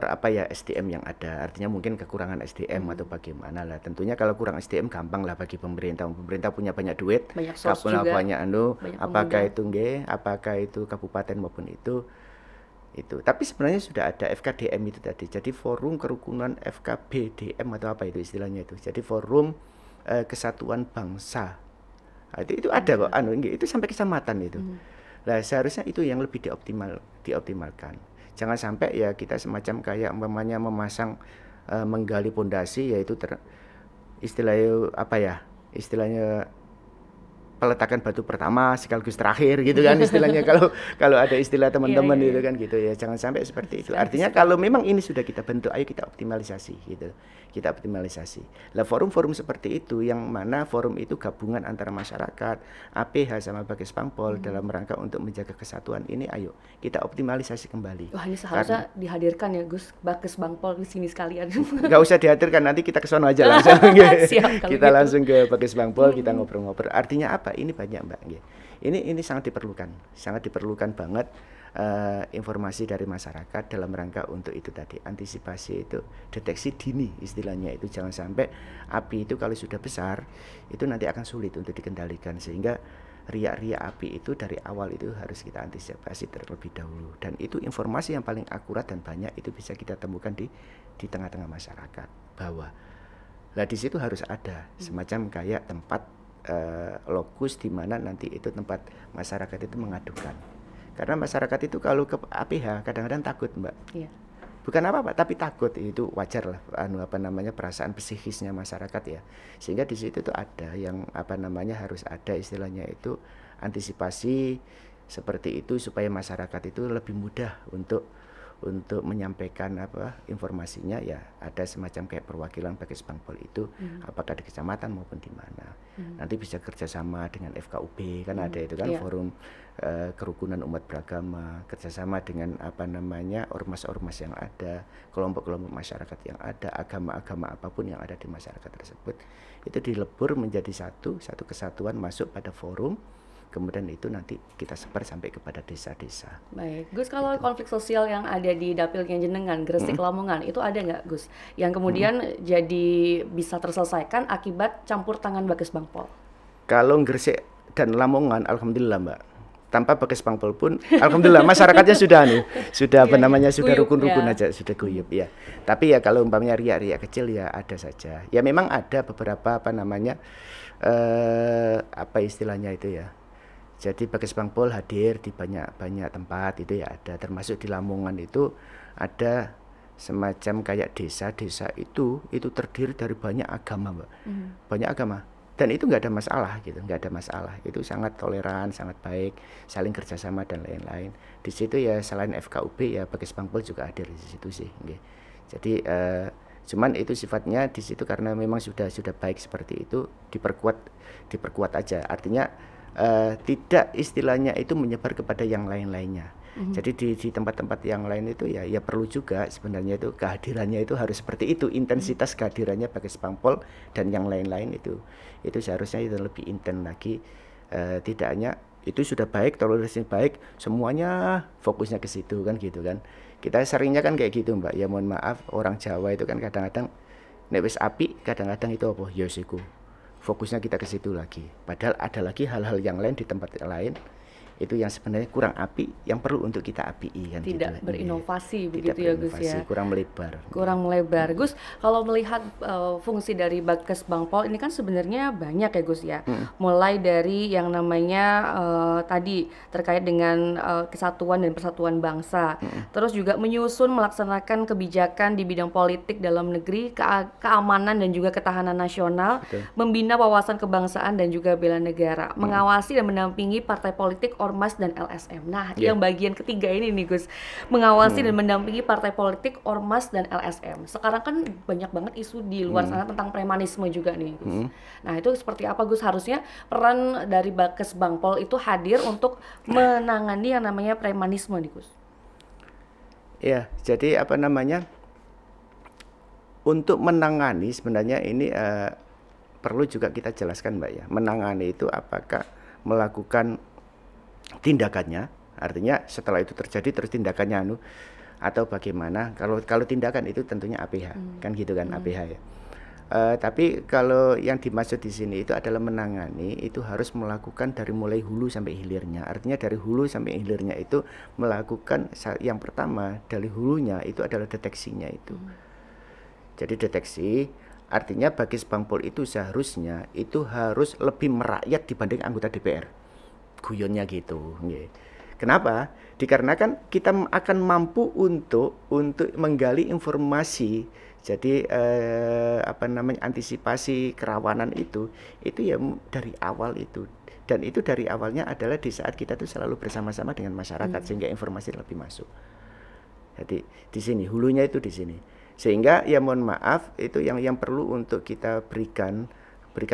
apa ya, SDM yang ada, artinya mungkin kekurangan SDM atau bagaimana lah. Tentunya kalau kurang SDM gampang lah bagi pemerintah punya banyak duit, Banyak sos juga, banyak banyak apakah pemuda. apakah itu kabupaten maupun itu. Tapi sebenarnya sudah ada FKDM itu tadi, jadi forum kerukunan FKBDM atau apa itu istilahnya itu, jadi forum kesatuan bangsa. Nah, itu ada kok, itu sampai kecamatan itu. Nah seharusnya itu yang lebih dioptimalkan. Jangan sampai ya kita semacam kayak umpamanya memasang menggali pondasi, yaitu istilahnya peletakan batu pertama sekaligus terakhir gitu kan istilahnya, kalau ada istilah teman-teman itu kan gitu ya, jangan sampai seperti itu. Artinya kalau memang ini sudah kita bentuk, ayo kita optimalisasi gitu, kita optimalisasi. Lah forum-forum seperti itu yang mana forum itu gabungan antara masyarakat, APH sama Bages Bangpol dalam rangka untuk menjaga kesatuan ini, ayo kita optimalisasi kembali. Wah ini seharusnya dihadirkan ya Gus, Bages Bangpol di sini sekalian. Nggak usah dihadirkan, nanti kita ke sono aja langsung. Siap, kita gitu. langsung ke Bages Bangpol, kita ngobrol-ngobrol. Artinya apa? Ini banyak Mbak. Ini sangat diperlukan banget informasi dari masyarakat dalam rangka untuk itu tadi, antisipasi itu, deteksi dini istilahnya itu. Jangan sampai api itu kalau sudah besar itu nanti akan sulit untuk dikendalikan, sehingga riak-riak api itu dari awal itu harus kita antisipasi terlebih dahulu. Dan itu informasi yang paling akurat dan banyak itu bisa kita temukan di tengah-tengah masyarakat bawah. Nah di situ harus ada semacam kayak tempat lokus di mana nanti itu tempat masyarakat itu mengadukan. Karena masyarakat itu kalau ke APH kadang-kadang takut Mbak. Iya. Bukan apa-apa tapi takut, itu wajar lah perasaan psikisnya masyarakat ya. Sehingga di situ tuh ada yang harus ada istilahnya itu antisipasi seperti itu supaya masyarakat itu lebih mudah untuk menyampaikan informasinya. Ya ada semacam kayak perwakilan Bages Bangpol itu apakah di kecamatan maupun di mana. Nanti bisa kerjasama dengan FKUB kan ada itu kan, forum kerukunan umat beragama, kerjasama dengan ormas-ormas yang ada, kelompok-kelompok masyarakat yang ada, agama-agama apapun yang ada di masyarakat tersebut, itu dilebur menjadi satu kesatuan masuk pada forum. Kemudian itu nanti kita sebar sampai kepada desa-desa. Baik, Gus, kalau konflik sosial yang ada di dapilnya jenengan, Gresik, Lamongan, itu ada nggak Gus? Yang kemudian jadi bisa terselesaikan akibat campur tangan Bages Bangpol? Kalau Gresik dan Lamongan, alhamdulillah Mbak. Tanpa Bages Bangpol pun, alhamdulillah masyarakatnya sudah sudah sudah rukun-rukun aja, sudah guyup ya. Tapi ya kalau umpamanya riak-riak kecil ya ada saja. Ya memang ada beberapa istilahnya itu ya. Jadi Bages Bangpol hadir di banyak tempat itu ya ada, termasuk di Lamongan itu ada semacam kayak desa itu terdiri dari banyak agama Mbak, banyak agama, dan itu nggak ada masalah gitu, itu sangat toleran, sangat baik, saling kerjasama dan lain-lain. Di situ ya selain FKUB ya Bages Bangpol juga hadir di situ sih. Jadi cuman itu sifatnya di situ karena memang sudah baik seperti itu, diperkuat aja, artinya tidak istilahnya itu menyebar kepada yang lain-lainnya. Jadi di tempat-tempat yang lain itu ya perlu juga sebenarnya itu kehadirannya itu harus seperti itu, intensitas kehadirannya Bages Bangpol dan yang lain-lain itu seharusnya itu lebih intens lagi. Tidak hanya itu sudah baik, toleransi baik, semuanya fokusnya ke situ kan gitu kan. Kita seringnya kan kayak gitu Mbak. Ya mohon maaf, orang Jawa itu kan kadang-kadang nek wis api, kadang-kadang itu apa? Ya siku. Fokusnya kita ke situ lagi. Padahal ada lagi hal-hal yang lain di tempat lain Itu yang sebenarnya kurang apik, yang perlu untuk kita apiki kan gitu. Tidak berinovasi Tidak begitu ya Gus berinovasi, ya. kurang melebar. Kurang melebar. Gus, kalau melihat fungsi dari Bakkes Bangpol ini kan sebenarnya banyak ya Gus ya. Mulai dari yang namanya tadi terkait dengan kesatuan dan persatuan bangsa. Terus juga menyusun melaksanakan kebijakan di bidang politik dalam negeri, keamanan dan juga ketahanan nasional, Betul. membina wawasan kebangsaan dan juga bela negara, mengawasi dan mendampingi partai politik, ormas dan LSM. Nah, yang bagian ketiga ini nih Gus, mengawasi dan mendampingi partai politik, ormas dan LSM. Sekarang kan banyak banget isu di luar sana tentang premanisme juga nih Gus. Nah, itu seperti apa Gus? Harusnya peran dari Bakkes Bangpol itu hadir untuk menangani yang namanya premanisme nih Gus. Ya, jadi apa namanya, untuk menangani sebenarnya ini perlu juga kita jelaskan Mbak ya. Menangani itu apakah melakukan tindakannya, artinya setelah itu terjadi terus tindakannya atau bagaimana. Kalau tindakan itu tentunya APH kan gitu kan, APH ya. Tapi kalau yang dimaksud di sini itu adalah menangani, itu harus melakukan dari mulai hulu sampai hilirnya. Artinya dari hulu sampai hilirnya itu melakukan yang pertama, dari hulunya itu adalah deteksinya itu. Jadi deteksi artinya Bakkes Bangpol itu seharusnya itu harus lebih merakyat dibanding anggota DPR. Guyonnya gitu. Kenapa? Dikarenakan kita akan mampu untuk menggali informasi. Jadi apa namanya, antisipasi kerawanan itu ya dari awal itu. Dan itu dari awalnya adalah di saat kita tuh selalu bersama-sama dengan masyarakat sehingga informasi lebih masuk. Jadi di sini hulunya itu di sini. Sehingga ya mohon maaf itu yang perlu untuk kita berikan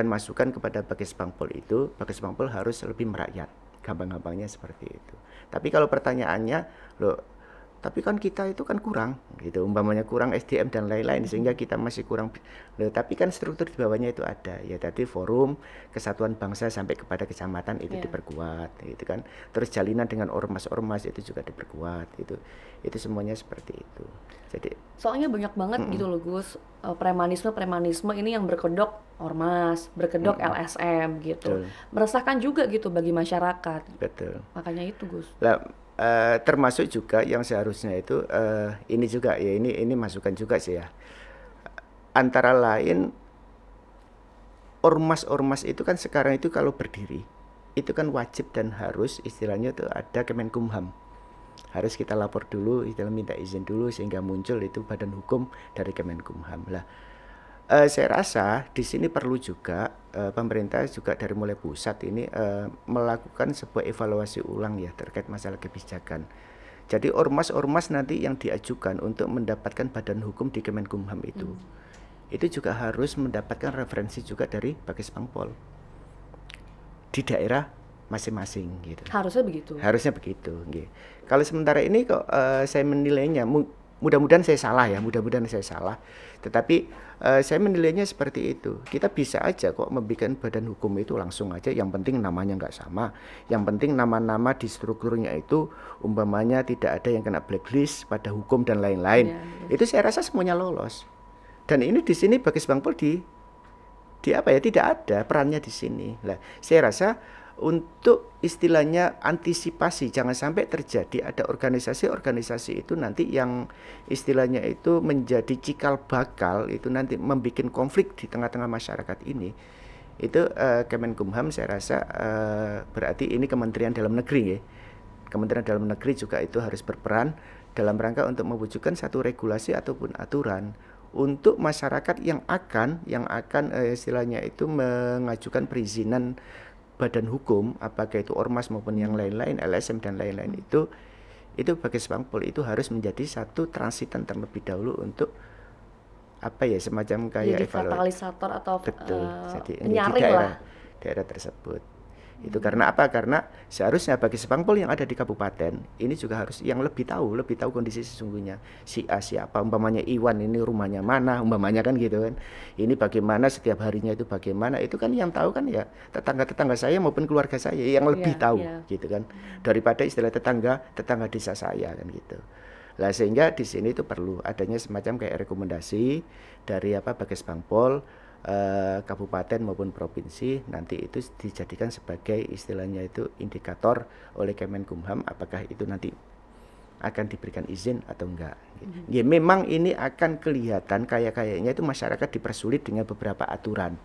masukan kepada Bakkes Bangpol itu, Bakkes Bangpol harus lebih merakyat, gampang-gampangnya seperti itu. Tapi kalau pertanyaannya, loh, tapi kan kita itu kan kurang, gitu, umpamanya kurang SDM dan lain-lain, sehingga kita masih kurang. Loh, tapi kan struktur di bawahnya itu ada, ya tadi forum kesatuan bangsa sampai kepada kecamatan itu diperkuat, gitu kan. Terus jalinan dengan ormas-ormas itu juga diperkuat, itu semuanya seperti itu. Jadi soalnya banyak banget gitu loh Gus, premanisme ini yang berkedok ormas, berkedok LSM gitu. Betul. Meresahkan juga gitu bagi masyarakat. Betul. Makanya itu Gus. Lah, termasuk juga yang seharusnya itu ini juga ya, ini masukan juga sih ya. Antara lain ormas-ormas itu kan sekarang itu kalau berdiri itu kan wajib dan harus istilahnya itu ada Kemenkumham. Harus kita lapor dulu, istilah minta izin dulu sehingga muncul itu badan hukum dari Kemenkumham. Lah, saya rasa di sini perlu juga pemerintah juga dari mulai pusat ini melakukan sebuah evaluasi ulang ya terkait masalah kebijakan. Jadi ormas-ormas nanti yang diajukan untuk mendapatkan badan hukum di Kemenkumham itu juga harus mendapatkan referensi juga dari Bakkes Bangpol di daerah masing-masing gitu. Harusnya begitu. Harusnya begitu. Gitu. Kalau sementara ini kok saya menilainya, mudah-mudahan saya salah ya, mudah-mudahan saya salah. Tetapi saya menilainya seperti itu. Kita bisa aja kok membuat badan hukum itu langsung aja. Yang penting namanya nggak sama. Yang penting nama-nama di strukturnya itu umpamanya tidak ada yang kena blacklist pada hukum dan lain-lain. Itu saya rasa semuanya lolos. Dan ini di sini Bakkes Bangpol di apa ya, tidak ada perannya di sini. Lah, saya rasa untuk istilahnya antisipasi jangan sampai terjadi ada organisasi-organisasi itu nanti yang istilahnya itu menjadi cikal bakal itu nanti membuat konflik di tengah-tengah masyarakat ini. Itu Kemenkumham saya rasa berarti ini Kementerian Dalam Negeri ya. Kementerian Dalam Negeri juga itu harus berperan dalam rangka untuk mewujudkan satu regulasi ataupun aturan untuk masyarakat yang akan istilahnya itu mengajukan perizinan badan hukum, apakah itu ormas maupun yang lain-lain, LSM dan lain-lain itu Bakkes Bangpol itu harus menjadi satu transitan terlebih dahulu untuk apa ya, semacam kayak jadi katalisator atau jadi penyaring di lah daerah tersebut. Itu karena apa? Karena seharusnya Bakkes Bangpol yang ada di kabupaten ini juga harus yang lebih tahu kondisi sesungguhnya. Si A siapa, umpamanya Iwan ini rumahnya mana, umpamanya kan gitu kan. Ini bagaimana setiap harinya itu bagaimana, itu kan yang tahu kan ya tetangga-tetangga saya maupun keluarga saya yang lebih tahu gitu kan. Daripada istilah tetangga desa saya kan gitu. Lah sehingga di sini itu perlu adanya semacam kayak rekomendasi dari Bakkes Bangpol kabupaten maupun provinsi, nanti itu dijadikan sebagai istilahnya itu indikator oleh Kemenkumham apakah itu nanti akan diberikan izin atau enggak. Ya memang ini akan kelihatan kayaknya itu masyarakat dipersulit dengan beberapa aturan.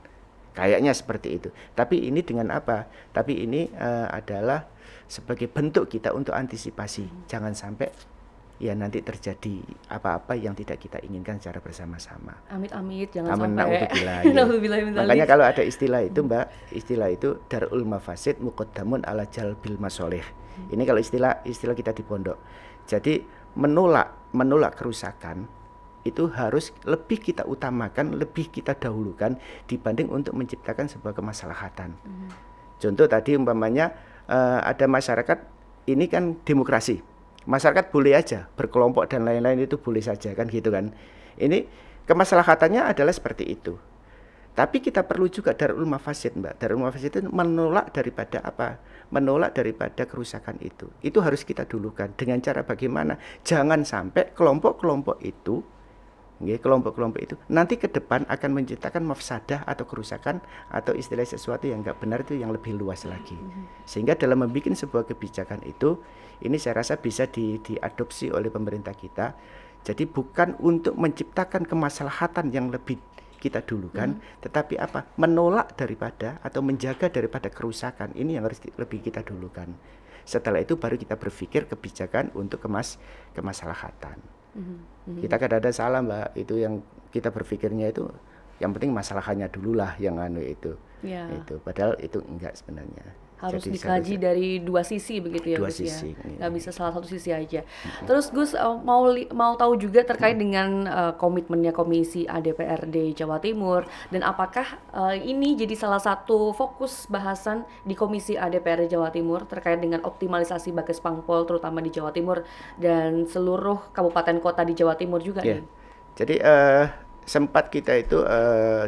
Kayaknya seperti itu. Tapi ini dengan apa? Tapi ini adalah sebagai bentuk kita untuk antisipasi. Jangan sampai ya nanti terjadi apa-apa yang tidak kita inginkan secara bersama-sama. Amit-amit, jangan Amin, sampai. Makanya kalau ada istilah itu Mbak, istilah itu darul mafasid muqaddamun ala jalbil masoleh. Ini kalau istilah kita di pondok. Jadi menolak kerusakan itu harus lebih kita utamakan, lebih kita dahulukan dibanding untuk menciptakan sebuah kemaslahatan. Contoh tadi umpamanya ada masyarakat, ini kan demokrasi. Masyarakat boleh aja berkelompok dan lain-lain, itu boleh saja kan gitu kan. Ini kemaslahatannya adalah seperti itu. Tapi kita perlu juga darul mafasid Mbak. Darul mafasid itu menolak daripada apa? Menolak daripada kerusakan itu. Itu harus kita dulukan dengan cara bagaimana? Jangan sampai kelompok-kelompok itu nanti ke depan akan menciptakan mafsadah atau kerusakan atau istilah sesuatu yang enggak benar itu yang lebih luas lagi. Sehingga dalam membuat sebuah kebijakan itu, ini saya rasa bisa diadopsi oleh pemerintah kita. Jadi bukan untuk menciptakan kemaslahatan yang lebih kita dulukan, tetapi apa? Menolak daripada atau menjaga daripada kerusakan. Ini yang harus lebih kita dulukan. Setelah itu baru kita berpikir kebijakan untuk kemaslahatan. Kita kadang-kadang salah Mbak, itu yang kita berpikirnya itu yang penting masalahnya dulu lah yang itu. Itu padahal itu enggak sebenarnya. Harus dikaji dari dua sisi begitu ya Gus ya, nggak bisa salah satu sisi aja. Terus Gus mau tahu juga terkait dengan komitmennya Komisi A DPRD Jawa Timur, dan apakah ini jadi salah satu fokus bahasan di Komisi A DPRD Jawa Timur terkait dengan optimalisasi Bages Pangpol terutama di Jawa Timur dan seluruh kabupaten kota di Jawa Timur juga nih. Jadi sempat kita itu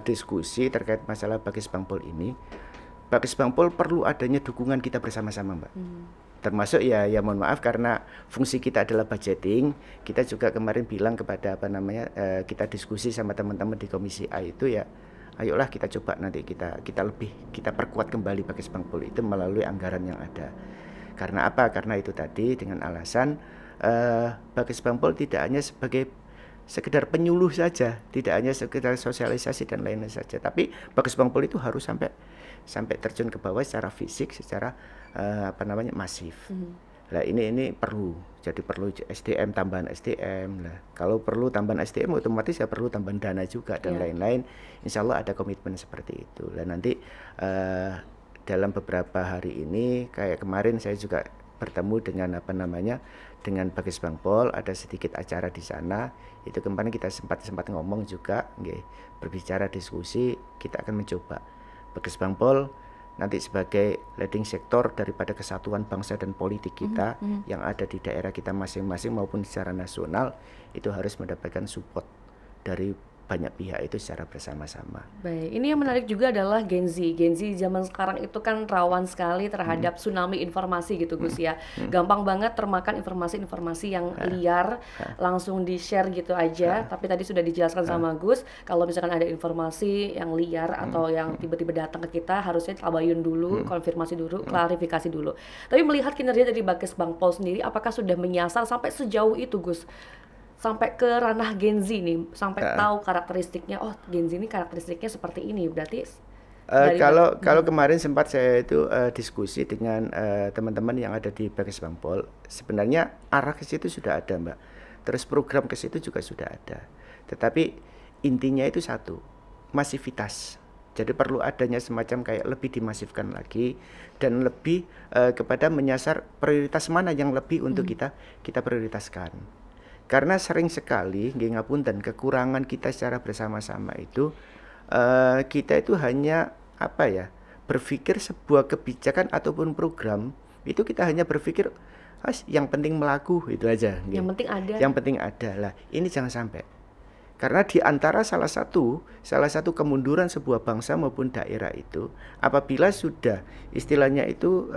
diskusi terkait masalah Bages Pangpol ini. Bages Pangpol perlu adanya dukungan kita bersama-sama Mbak. Termasuk ya mohon maaf karena fungsi kita adalah budgeting, kita juga kemarin bilang kepada kita diskusi sama teman-teman di Komisi A itu ya, ayolah kita coba nanti kita perkuat kembali Bages Pangpol itu melalui anggaran yang ada. Karena apa? Karena itu tadi dengan alasan Bages Pangpol tidak hanya sebagai sekedar penyuluh saja, tidak hanya sekedar sosialisasi dan lain-lain saja, tapi Bages Pangpol itu harus sampai terjun ke bawah secara fisik, secara masif. Lah ini perlu, jadi perlu SDM, tambahan SDM. Lah kalau perlu tambahan SDM otomatis ya perlu tambahan dana juga dan lain-lain. Insya Allah ada komitmen seperti itu. Lah nanti dalam beberapa hari ini kayak kemarin saya juga bertemu dengan dengan Bages Pangpol, ada sedikit acara di sana. Itu kemarin kita sempat ngomong juga, berbicara diskusi, kita akan mencoba Bages Pangpol nanti sebagai leading sektor daripada kesatuan bangsa dan politik kita yang ada di daerah kita masing-masing maupun secara nasional, itu harus mendapatkan support dari banyak pihak itu secara bersama-sama. Baik, ini yang menarik juga adalah Gen Z zaman sekarang itu kan rawan sekali terhadap tsunami informasi gitu Gus ya. Gampang banget termakan informasi-informasi yang liar, langsung di-share gitu aja. Tapi tadi sudah dijelaskan sama Gus, kalau misalkan ada informasi yang liar atau yang tiba-tiba datang ke kita, harusnya tabayun dulu, konfirmasi dulu, klarifikasi dulu. Tapi melihat kinerja dari Bages Pangpol sendiri, apakah sudah menyasar sampai sejauh itu Gus? Sampai ke ranah Gen Z nih, sampai tahu karakteristiknya, oh Gen Z ini karakteristiknya seperti ini, berarti kalau kemarin sempat saya itu diskusi dengan teman-teman yang ada di Bages Pangpol, sebenarnya arah ke situ sudah ada Mbak, terus program ke situ juga sudah ada, tetapi intinya itu satu, masivitas. Jadi perlu adanya semacam kayak lebih dimasifkan lagi dan lebih kepada menyasar prioritas mana yang lebih untuk kita prioritaskan. Karena sering sekali ngapunten kekurangan kita secara bersama-sama itu kita itu hanya berpikir sebuah kebijakan ataupun program itu kita hanya berpikir yang penting melaku itu aja. Yang penting ada. Yang penting ada lah. Ini jangan sampai. Karena di antara salah satu kemunduran sebuah bangsa maupun daerah itu apabila sudah istilahnya itu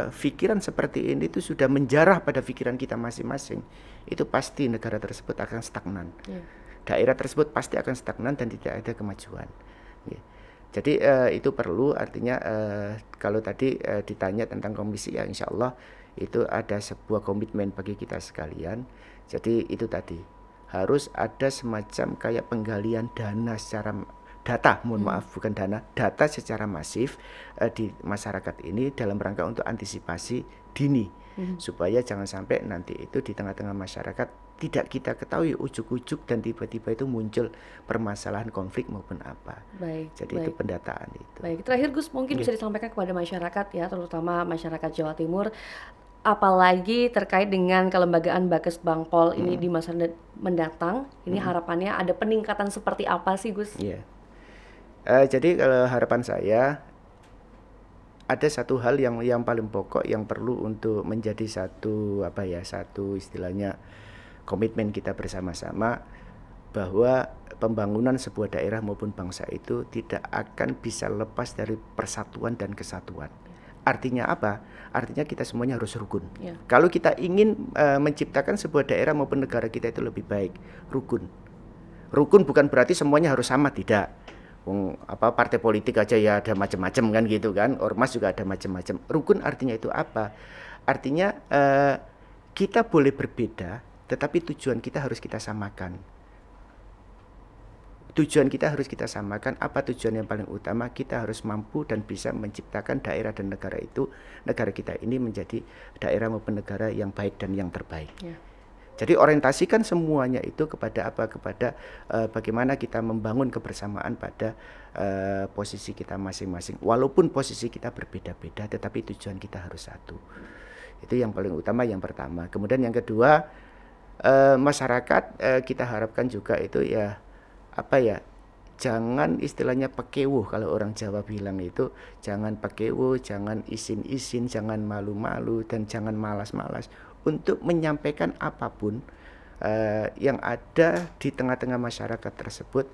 pikiran seperti ini itu sudah menjarah pada pikiran kita masing-masing, itu pasti negara tersebut akan stagnan. Daerah tersebut pasti akan stagnan dan tidak ada kemajuan. Jadi itu perlu, artinya kalau tadi ditanya tentang komisi, ya insya Allah itu ada sebuah komitmen bagi kita sekalian. Jadi itu tadi harus ada semacam kayak penggalian dana secara data, mohon maaf bukan data secara masif di masyarakat ini dalam rangka untuk antisipasi dini, supaya jangan sampai nanti itu di tengah-tengah masyarakat tidak kita ketahui ujuk-ujuk dan tiba-tiba itu muncul permasalahan konflik maupun apa. Baik. Jadi itu pendataan itu. Baik, terakhir Gus mungkin bisa disampaikan kepada masyarakat ya, terutama masyarakat Jawa Timur, apalagi terkait dengan kelembagaan Bakes Bangpol ini di masa mendatang. Ini harapannya ada peningkatan seperti apa sih Gus? Iya. Jadi kalau harapan saya ada satu hal yang paling pokok yang perlu untuk menjadi satu istilahnya komitmen kita bersama-sama, bahwa pembangunan sebuah daerah maupun bangsa itu tidak akan bisa lepas dari persatuan dan kesatuan. Artinya apa? Artinya kita semuanya harus rukun. Kalau kita ingin menciptakan sebuah daerah maupun negara kita itu lebih baik, rukun. Rukun bukan berarti semuanya harus sama, tidak. Partai politik aja ya ada macam-macam kan gitu kan, ormas juga ada macam-macam. Rukun artinya itu apa? Artinya kita boleh berbeda, tetapi tujuan kita harus kita samakan. Tujuan kita harus kita samakan. Apa tujuan yang paling utama? Kita harus mampu dan bisa menciptakan daerah dan negara itu, negara kita ini menjadi daerah maupun negara yang baik dan yang terbaik. Jadi orientasikan semuanya itu kepada apa? Kepada bagaimana kita membangun kebersamaan pada posisi kita masing-masing. Walaupun posisi kita berbeda-beda, tetapi tujuan kita harus satu. Itu yang paling utama, yang pertama. Kemudian yang kedua, masyarakat kita harapkan juga itu jangan istilahnya pakewuh, kalau orang Jawa bilang itu, jangan pakewuh, jangan isin-isin, jangan malu-malu, dan jangan malas-malas untuk menyampaikan apapun yang ada di tengah-tengah masyarakat tersebut,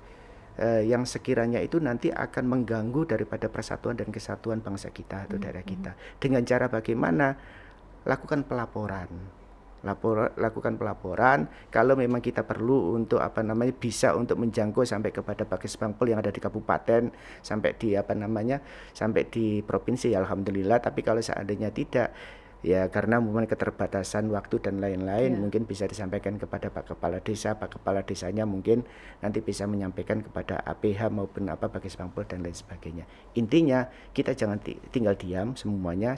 yang sekiranya itu nanti akan mengganggu daripada persatuan dan kesatuan bangsa kita atau daerah kita. Dengan cara bagaimana? Lakukan pelaporan. Lakukan pelaporan. Kalau memang kita perlu untuk bisa untuk menjangkau sampai kepada Bakes Bangpol yang ada di kabupaten, sampai di sampai di provinsi, alhamdulillah. Tapi kalau seandainya tidak, ya karena mungkin keterbatasan waktu dan lain-lain, mungkin bisa disampaikan kepada Pak Kepala Desa. Pak Kepala Desanya mungkin nanti bisa menyampaikan kepada APH maupun Bakes Bangpol dan lain sebagainya. Intinya kita jangan tinggal diam, semuanya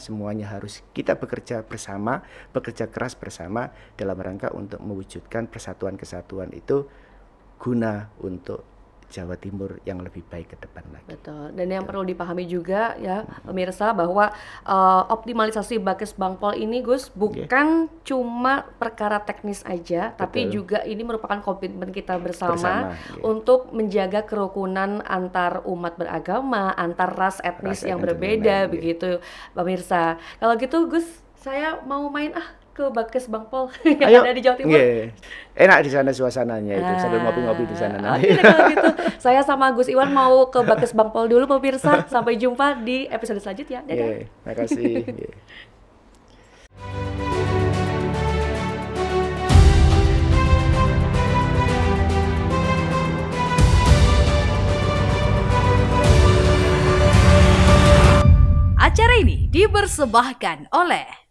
harus kita bekerja bersama, bekerja keras bersama dalam rangka untuk mewujudkan persatuan kesatuan itu guna untuk Jawa Timur yang lebih baik ke depan lagi. Betul. Dan yang perlu dipahami juga ya pemirsa, bahwa optimalisasi Bakes Bangpol ini Gus bukan cuma perkara teknis aja, tapi juga ini merupakan komitmen kita bersama untuk menjaga kerukunan antar umat beragama, antar ras etnis yang berbeda begitu pemirsa. Kalau gitu Gus, saya mau main ke Bakes Bangpol yang ada di Jawa Timur. Enak di sana suasananya itu, sambil ngopi-ngopi di sana nanti. Oke, kalau gitu saya sama Gus Iwan mau ke Bakes Bangpol dulu pemirsa. Sampai jumpa di episode selanjutnya. Dadah. Terima kasih. Acara ini dipersembahkan oleh